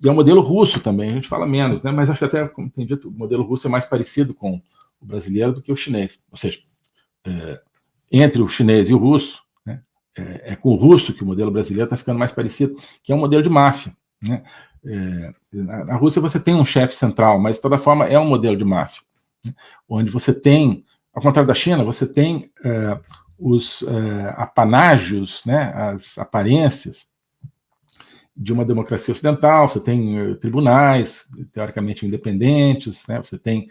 E é o modelo russo também, a gente fala menos, né? Mas acho que até, como tem dito, o modelo russo é mais parecido com o brasileiro do que o chinês. Ou seja, entre o chinês e o russo, né, é com o russo que o modelo brasileiro está ficando mais parecido, que é um modelo de máfia. Né? Na Rússia você tem um chefe central, mas de toda forma é um modelo de máfia, né? Onde você tem, ao contrário da China, você tem os apanágios, né, as aparências de uma democracia ocidental. Você tem tribunais teoricamente independentes, né, você tem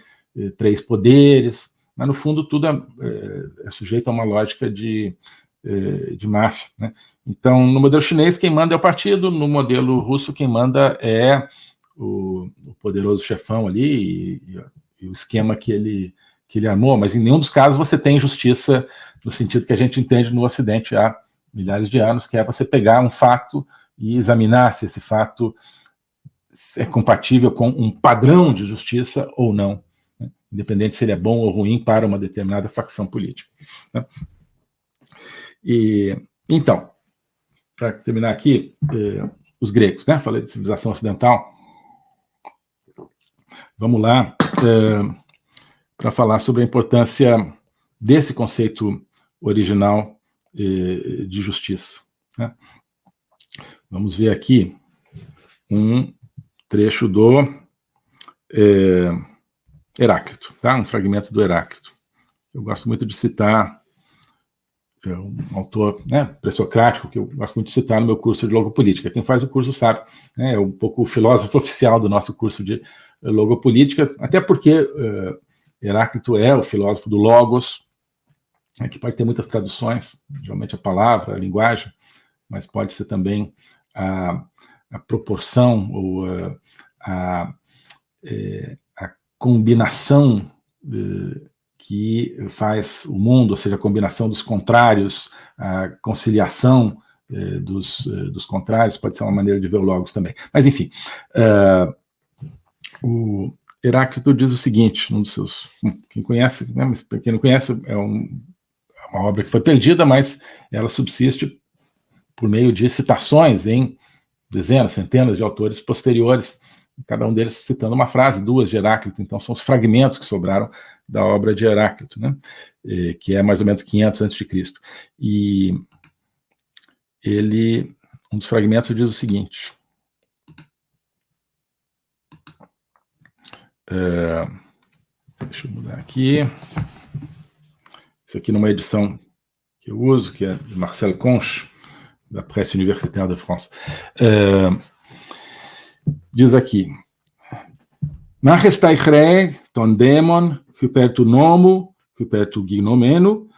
3 poderes, mas no fundo tudo é sujeito a uma lógica de máfia. Né? Então, no modelo chinês, quem manda é o partido, no modelo russo, quem manda é o poderoso chefão ali e o esquema que ele armou, mas em nenhum dos casos você tem justiça no sentido que a gente entende no Ocidente há milhares de anos, que é você pegar um fato e examinar se esse fato é compatível com um padrão de justiça ou não, né? Independente se ele é bom ou ruim para uma determinada facção política. Né? Então, para terminar aqui, os gregos, né? Falei de civilização ocidental. Vamos lá para falar sobre a importância desse conceito original de justiça. Né? Vamos ver aqui um trecho do Heráclito, tá? Um fragmento do Heráclito. Eu gosto muito de citar um autor, né, pré-socrático, que eu gosto muito de citar no meu curso de logopolítica. Quem faz o curso sabe, né, é um pouco o filósofo oficial do nosso curso de logopolítica, até porque Heráclito é o filósofo do logos, né, que pode ter muitas traduções, geralmente a palavra, a linguagem, mas pode ser também a proporção ou a combinação que faz o mundo, ou seja, a combinação dos contrários, a conciliação dos contrários, pode ser uma maneira de ver o logos também. Mas, enfim, o Heráclito diz o seguinte, um dos seus... Quem conhece, né, mas quem não conhece, é uma obra que foi perdida, mas ela subsiste por meio de citações em dezenas, centenas de autores posteriores, cada um deles citando uma frase, 2 de Heráclito. Então são os fragmentos que sobraram da obra de Heráclito, né? Que é mais ou menos 500 a.C. E ele, um dos fragmentos diz o seguinte, deixa eu mudar aqui, isso aqui numa edição que eu uso, que é de Marcel Conche, da Presse Universitaire de France. Diz aqui, Majestai chrei ton demon hyper tu nomu, hyper tu gignomenu,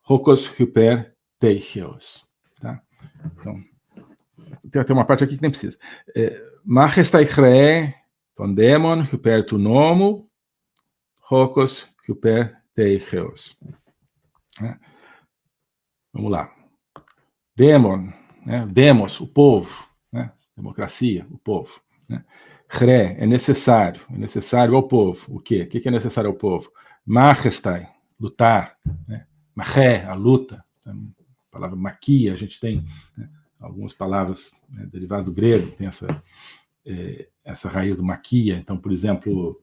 hocos hyper teicheos. Tá? Então, tem uma parte aqui que nem precisa. Majestai chrei ton demon hyper tu nomu, hocos hyper teicheos. Vamos lá. Demon, né? Demos, o povo, né? Democracia, o povo. Né? Chré, é necessário ao povo. O quê? O que é necessário ao povo? Majestai, lutar. Né? Mahé, a luta. A palavra maquia, a gente tem, né, algumas palavras, né, derivadas do grego, tem essa raiz do maquia. Então, por exemplo,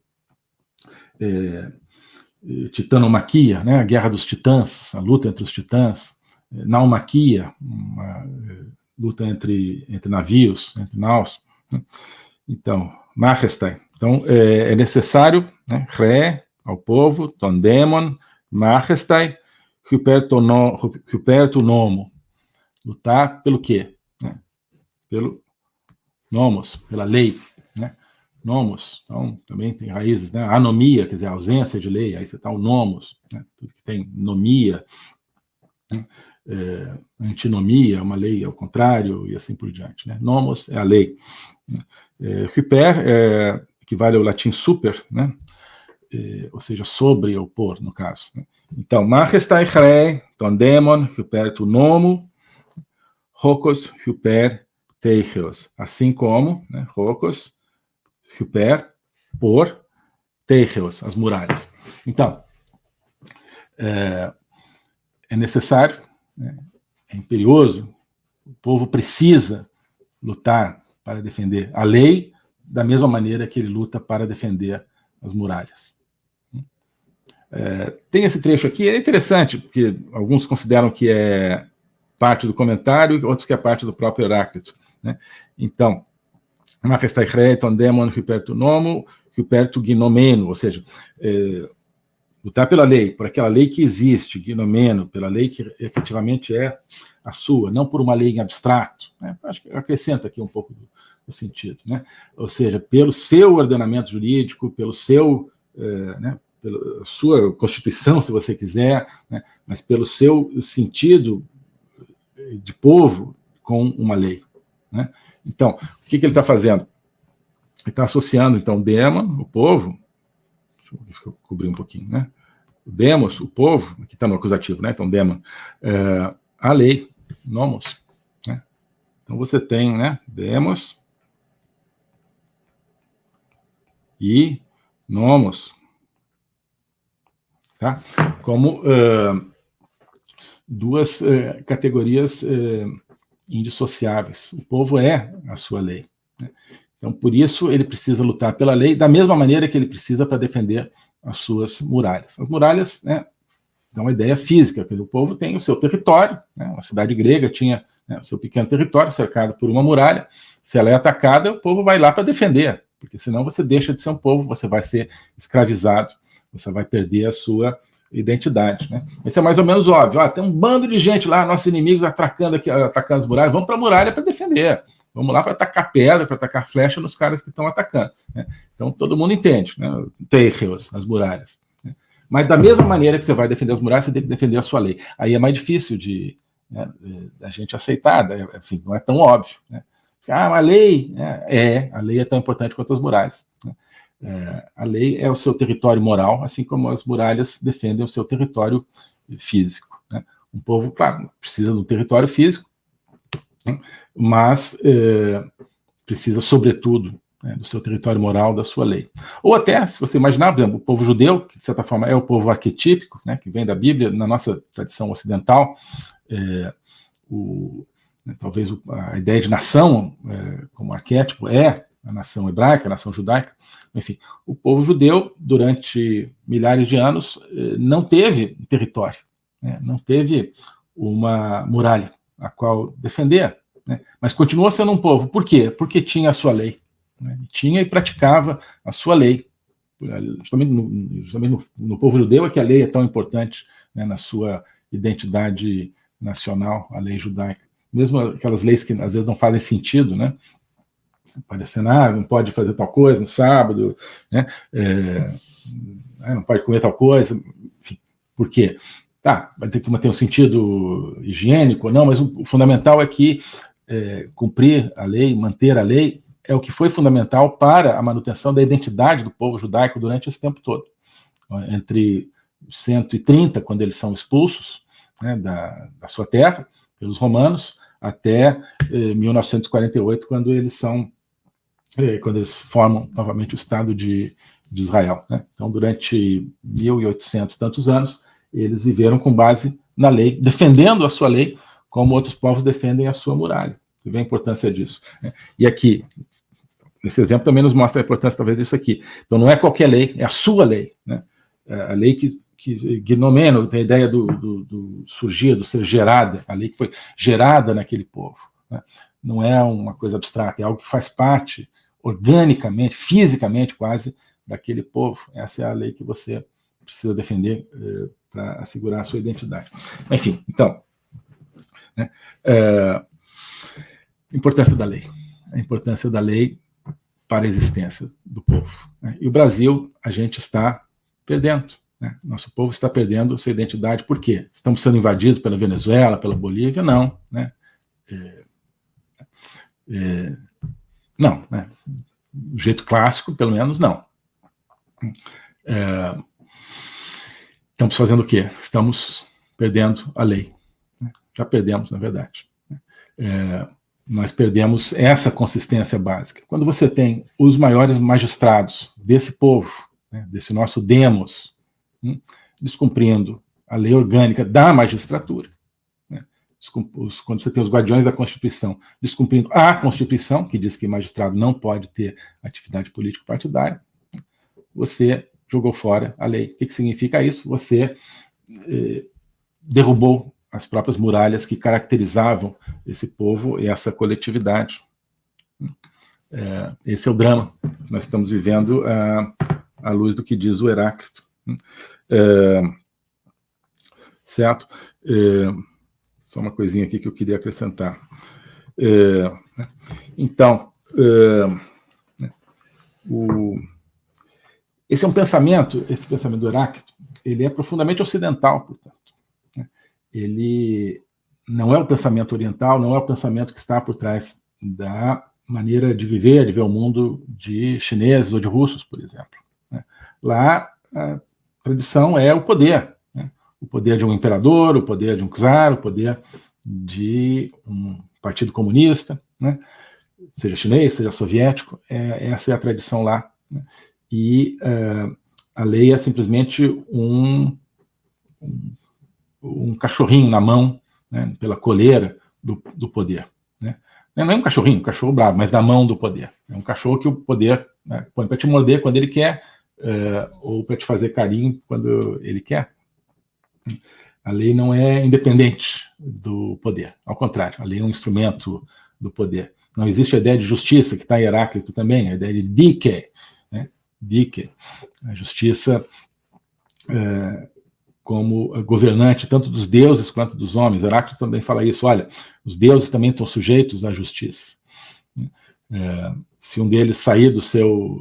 titanomaquia, né, a guerra dos titãs, a luta entre os titãs. Naumaquia, uma luta entre navios, entre naus. Né? Então, majestai. Então, é necessário, né, ré, ao povo, ton demon, majestai, hyper tu nomo. Lutar pelo quê? Né? Pelo nomos, pela lei. Né? Nomos, então, também tem raízes, né? Anomia, quer dizer, ausência de lei, aí você está o nomos, né? Tudo que tem nomia, né? Antinomia, uma lei ao contrário, e assim por diante. Né? Nomos é a lei. Hyper equivale ao latim super, né? Ou seja, sobre ou por, no caso. Né? Então, majestai chrei, ton demon, hyper tu nomo, hocos hyper teicheos. Assim como, né, hocos, hyper, por, teicheos, as muralhas. Então, é necessário, né, é imperioso, o povo precisa lutar para defender a lei, da mesma maneira que ele luta para defender as muralhas. Tem esse trecho aqui, é interessante, porque alguns consideram que é parte do comentário, outros que é parte do próprio Heráclito, né? Então, Majestai Chreiton demon hypertu nomo, hypertu gnomeno, ou seja, lutar pela lei, por aquela lei que existe, gnomeno, pela lei que efetivamente é a sua, não por uma lei em abstrato, né? Acho que acrescenta aqui um pouco do sentido, né? Ou seja, pelo seu ordenamento jurídico, pelo seu, né, pela sua constituição, se você quiser, né, mas pelo seu sentido de povo com uma lei, né? Então, o que ele está fazendo? Ele está associando, então, Demon, o povo, deixa eu cobrir um pouquinho, né? O Demos, o povo, aqui está no acusativo, né? Então, Demon, a lei, nomos, né? Então, você tem, né, Demos e nomos, tá? Como duas categorias indissociáveis. O povo é a sua lei, né? Então, por isso, ele precisa lutar pela lei da mesma maneira que ele precisa para defender as suas muralhas. As muralhas, né, dão uma ideia física, que o povo tem o seu território, né? Uma cidade grega tinha, né, o seu pequeno território cercado por uma muralha. Se ela é atacada, o povo vai lá para defender, porque senão você deixa de ser um povo, você vai ser escravizado, você vai perder a sua identidade, né? Isso é mais ou menos óbvio. Tem um bando de gente lá, nossos inimigos atacando as muralhas, vamos para a muralha para defender. Vamos lá para atacar pedra, para atacar flecha nos caras que estão atacando, né? Então todo mundo entende, né? Terreos, as muralhas, né? Mas da mesma maneira que você vai defender as muralhas, você tem que defender a sua lei. Aí é mais difícil né, a gente aceitar, né? Enfim, não é tão óbvio, né? A lei, a lei é tão importante quanto as muralhas, né? A lei é o seu território moral, assim como as muralhas defendem o seu território físico, né? Um povo, claro, precisa de um território físico, né? Mas precisa, sobretudo, né, do seu território moral, da sua lei. Ou até, se você imaginar, por exemplo, o povo judeu, que de certa forma é o povo arquetípico, né, que vem da Bíblia, na nossa tradição ocidental, talvez a ideia de nação como arquétipo é a nação hebraica, a nação judaica. Enfim, o povo judeu, durante milhares de anos, não teve território, né, não teve uma muralha a qual defender, né, mas continuou sendo um povo. Por quê? Porque tinha a sua lei, né, tinha e praticava a sua lei. Justamente no povo judeu é que a lei é tão importante, né, na sua identidade nacional, a lei judaica. Mesmo aquelas leis que às vezes não fazem sentido, né? Parecendo, não pode fazer tal coisa no sábado, né? Não pode comer tal coisa, enfim. Por quê? Vai dizer que uma tem um sentido higiênico ou não, mas o fundamental é que cumprir a lei, manter a lei, é o que foi fundamental para a manutenção da identidade do povo judaico durante esse tempo todo. Entre 130, quando eles são expulsos, né, da sua terra, pelos romanos, até 1948, quando eles formam novamente o Estado de Israel, né? Então, durante 1.800 tantos anos, eles viveram com base na lei, defendendo a sua lei, como outros povos defendem a sua muralha. Você vê a importância disso, né? E aqui, esse exemplo também nos mostra a importância, talvez, disso aqui. Então, não é qualquer lei, é a sua lei, né? A lei que Gnomeno tem a ideia do surgir, do ser gerada, a lei que foi gerada naquele povo, né? Não é uma coisa abstrata, é algo que faz parte organicamente, fisicamente quase, daquele povo. Essa é a lei que você precisa defender para assegurar a sua identidade. Enfim, então, né, a importância da lei. A importância da lei para a existência do povo, né? E o Brasil, a gente está perdendo, né? Nosso povo está perdendo sua identidade. Por quê? Estamos sendo invadidos pela Venezuela, pela Bolívia? Não, né? Não, né? Do jeito clássico, pelo menos, não. Estamos fazendo o quê? Estamos perdendo a lei, né? Já perdemos, na verdade. Nós perdemos essa consistência básica. Quando você tem os maiores magistrados desse povo, né, desse nosso demos, descumprindo a lei orgânica da magistratura, né, quando você tem os guardiões da Constituição descumprindo a Constituição, que diz que magistrado não pode ter atividade político-partidária, você jogou fora a lei. O que significa isso? Você derrubou as próprias muralhas que caracterizavam esse povo e essa coletividade. Esse é o drama que nós estamos vivendo à luz do que diz o Heráclito. Certo? Só uma coisinha aqui que eu queria acrescentar. Então, esse é um pensamento, esse pensamento do Heráclito, ele é profundamente ocidental, portanto. Ele não é o pensamento oriental, não é o pensamento que está por trás da maneira de viver o mundo de chineses ou de russos, por exemplo. Lá, a tradição é o poder. O poder de um imperador, o poder de um czar, o poder de um partido comunista, seja chinês, seja soviético, essa é a tradição lá. E a lei é simplesmente um cachorrinho na mão, pela coleira do poder. Não é um cachorro bravo, mas da mão do poder. É um cachorro que o poder põe para te morder quando ele quer, ou para te fazer carinho quando ele quer. A lei não é independente do poder, ao contrário, a lei é um instrumento do poder. Não existe a ideia de justiça, que está em Heráclito também, a ideia de dike, dike, a justiça como governante tanto dos deuses quanto dos homens. Heráclito também fala isso, olha, os deuses também estão sujeitos à justiça. Se um deles sair do seu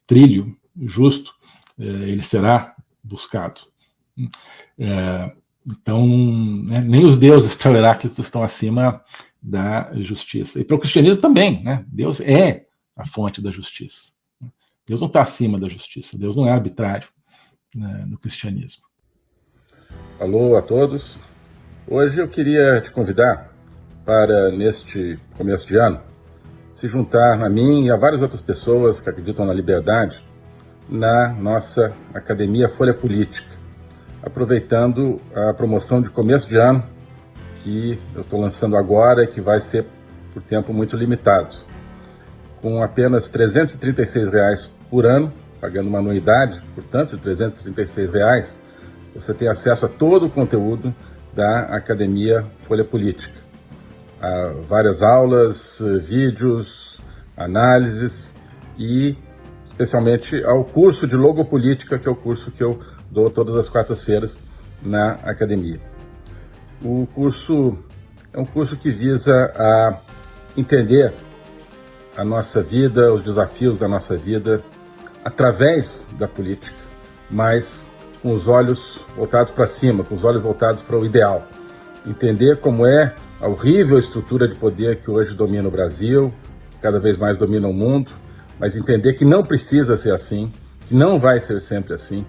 trilho justo, ele será buscado. Então, nem os deuses para o Heráclito estão acima da justiça. E para o cristianismo também, Deus é a fonte da justiça. Deus não está acima da justiça, Deus não é arbitrário no cristianismo. Alô a todos. Hoje eu queria te convidar para, neste começo de ano, se juntar a mim e a várias outras pessoas que acreditam na liberdade na nossa Academia Folha Política, aproveitando a promoção de começo de ano que eu estou lançando agora e que vai ser por tempo muito limitado. Com apenas R$ 336 por ano, pagando uma anuidade, portanto, de R$ 336, você tem acesso a todo o conteúdo da Academia Folha Política. Há várias aulas, vídeos, análises e especialmente ao curso de Logopolítica, que é o curso que eu dou todas as quartas-feiras na academia. O curso é um curso que visa a entender a nossa vida, os desafios da nossa vida, através da política, mas com os olhos voltados para cima, com os olhos voltados para o ideal. Entender como é a horrível estrutura de poder que hoje domina o Brasil, cada vez mais domina o mundo, mas entender que não precisa ser assim, que não vai ser sempre assim,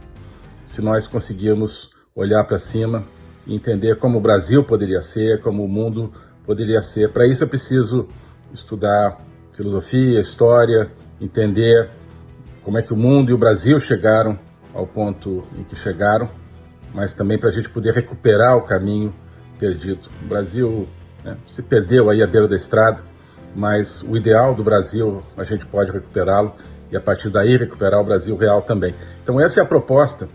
se nós conseguirmos olhar para cima e entender como o Brasil poderia ser, como o mundo poderia ser. Para isso é preciso estudar filosofia, história, entender como é que o mundo e o Brasil chegaram ao ponto em que chegaram, mas também para a gente poder recuperar o caminho perdido. O Brasil se perdeu aí à beira da estrada, mas o ideal do Brasil a gente pode recuperá-lo e a partir daí recuperar o Brasil real também. Então essa é a proposta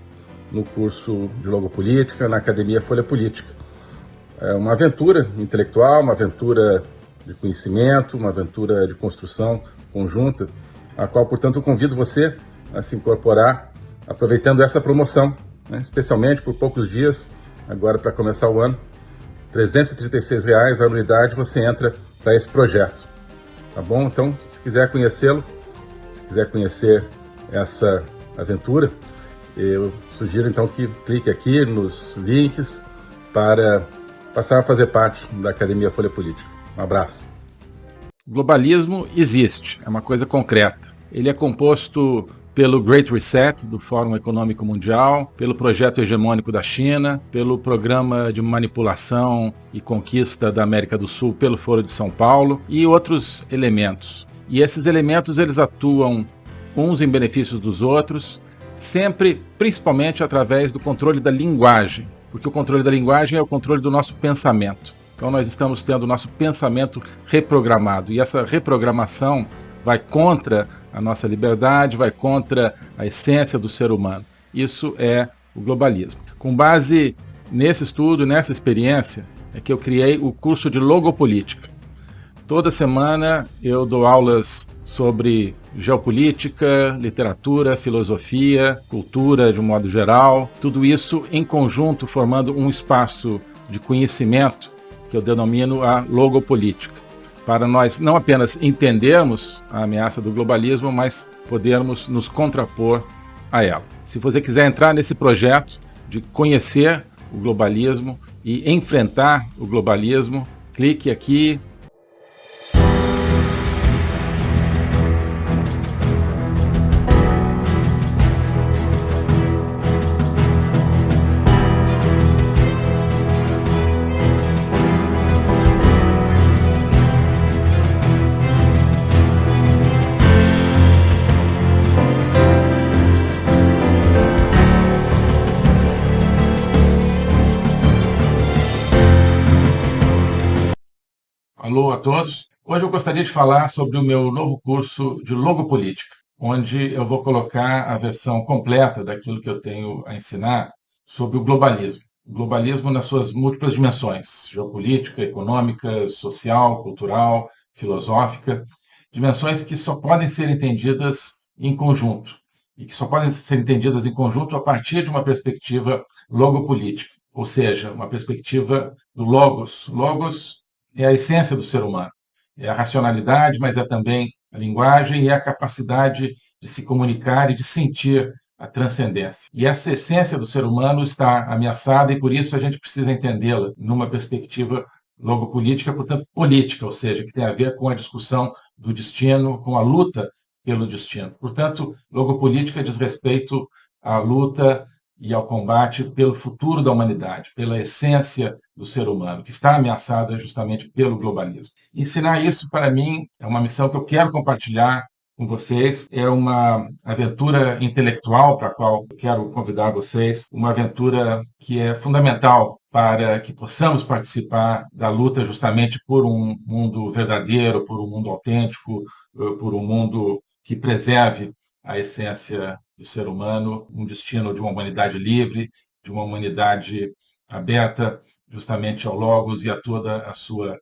no curso de Logopolítica, na Academia Folha Política. É uma aventura intelectual, uma aventura de conhecimento, uma aventura de construção conjunta, a qual, portanto, eu convido você a se incorporar, aproveitando essa promoção, especialmente por poucos dias, agora para começar o ano, R$ 336 a anuidade, você entra para esse projeto, tá bom? Então, se quiser conhecê-lo, se quiser conhecer essa aventura, eu sugiro então que clique aqui nos links para passar a fazer parte da Academia Folha Política. Um abraço. O globalismo existe, é uma coisa concreta. Ele é composto pelo Great Reset do Fórum Econômico Mundial, pelo projeto hegemônico da China, pelo programa de manipulação e conquista da América do Sul pelo Foro de São Paulo e outros elementos. E esses elementos eles atuam uns em benefício dos outros, sempre, principalmente através do controle da linguagem. porque o controle da linguagem é o controle do nosso pensamento. Então nós estamos tendo o nosso pensamento reprogramado, e essa reprogramação vai contra a nossa liberdade, vai contra a essência do ser humano. Isso é o globalismo. Com base nesse estudo, nessa experiência, é que eu criei o curso de Logopolítica. Toda semana eu dou aulas sobre geopolítica, literatura, filosofia, cultura de um modo geral, tudo isso em conjunto formando um espaço de conhecimento que eu denomino a logopolítica, para nós não apenas entendermos a ameaça do globalismo, mas podermos nos contrapor a ela. Se você quiser entrar nesse projeto de conhecer o globalismo e enfrentar o globalismo, clique aqui. Alô a todos. Hoje eu gostaria de falar sobre o meu novo curso de Logopolítica, onde eu vou colocar a versão completa daquilo que eu tenho a ensinar sobre o globalismo. O globalismo nas suas múltiplas dimensões: geopolítica, econômica, social, cultural, filosófica, dimensões que só podem ser entendidas em conjunto, e que só podem ser entendidas em conjunto a partir de uma perspectiva logopolítica, ou seja, uma perspectiva do logos. Logos é a essência do ser humano. É a racionalidade, mas é também a linguagem e a capacidade de se comunicar e de sentir a transcendência. E essa essência do ser humano está ameaçada e, por isso, a gente precisa entendê-la numa perspectiva logopolítica, portanto, política, ou seja, que tem a ver com a discussão do destino, com a luta pelo destino. Portanto, logopolítica diz respeito à luta e ao combate pelo futuro da humanidade, pela essência do ser humano, que está ameaçada justamente pelo globalismo. Ensinar isso, para mim, é uma missão que eu quero compartilhar com vocês, é uma aventura intelectual para a qual eu quero convidar vocês, uma aventura que é fundamental para que possamos participar da luta justamente por um mundo verdadeiro, por um mundo autêntico, por um mundo que preserve a essência do ser humano, um destino de uma humanidade livre, de uma humanidade aberta justamente ao logos e a toda a sua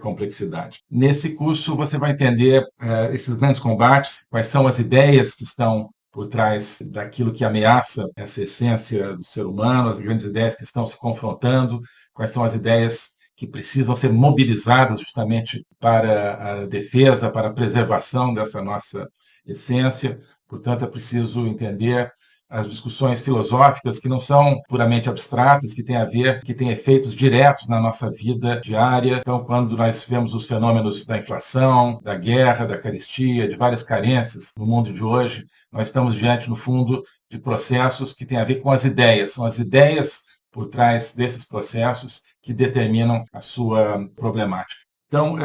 complexidade. Nesse curso você vai entender esses grandes combates, quais são as ideias que estão por trás daquilo que ameaça essa essência do ser humano, as grandes ideias que estão se confrontando, quais são as ideias que precisam ser mobilizadas justamente para a defesa, para a preservação dessa nossa essência. Portanto, é preciso entender as discussões filosóficas que não são puramente abstratas, que têm a ver, que têm efeitos diretos na nossa vida diária. Então, quando nós vemos os fenômenos da inflação, da guerra, da carestia, de várias carências no mundo de hoje, nós estamos diante, no fundo, de processos que têm a ver com as ideias. São as ideias por trás desses processos que determinam a sua problemática. Então,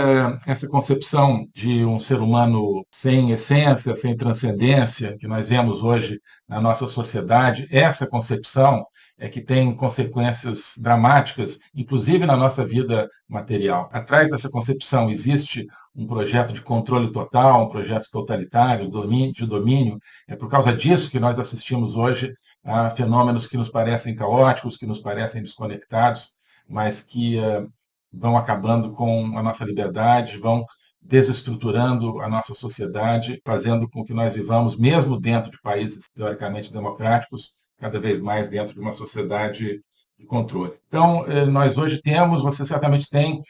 essa concepção de um ser humano sem essência, sem transcendência, que nós vemos hoje na nossa sociedade, essa concepção é que tem consequências dramáticas, inclusive na nossa vida material. Atrás dessa concepção existe um projeto de controle total, um projeto totalitário, de domínio. É por causa disso que nós assistimos hoje a fenômenos que nos parecem caóticos, que nos parecem desconectados, mas que vão acabando com a nossa liberdade, vão desestruturando a nossa sociedade, fazendo com que nós vivamos, mesmo dentro de países teoricamente democráticos, cada vez mais dentro de uma sociedade de controle. Então, nós hoje temos, você certamente tem,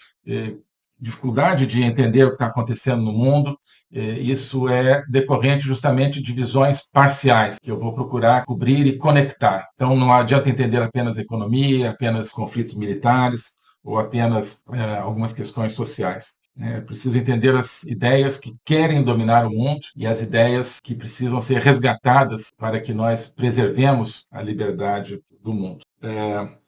dificuldade de entender o que está acontecendo no mundo. Isso é decorrente justamente de visões parciais, que eu vou procurar cobrir e conectar. Então, não adianta entender apenas economia, apenas conflitos militares, ou apenas algumas questões sociais. É preciso entender as ideias que querem dominar o mundo e as ideias que precisam ser resgatadas para que nós preservemos a liberdade do mundo.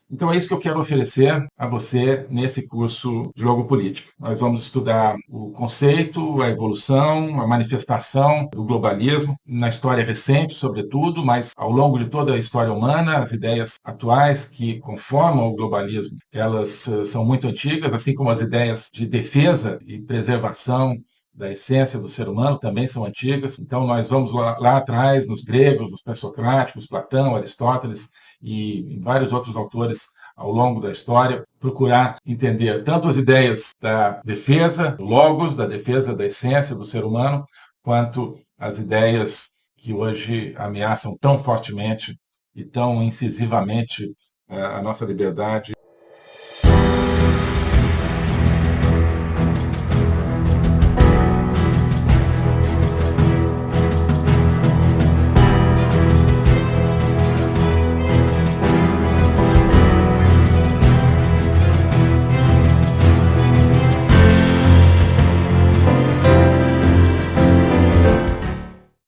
Então é isso que eu quero oferecer a você nesse curso de Jogo Político. Nós vamos estudar o conceito, a evolução, a manifestação do globalismo, na história recente, sobretudo, mas ao longo de toda a história humana, as ideias atuais que conformam o globalismo, elas são muito antigas, assim como as ideias de defesa e preservação da essência do ser humano também são antigas. Então nós vamos lá atrás, nos gregos, nos pré-socráticos, Platão, Aristóteles, e vários outros autores ao longo da história, procurar entender tanto as ideias da defesa do logos, da defesa da essência do ser humano, quanto as ideias que hoje ameaçam tão fortemente e tão incisivamente a nossa liberdade.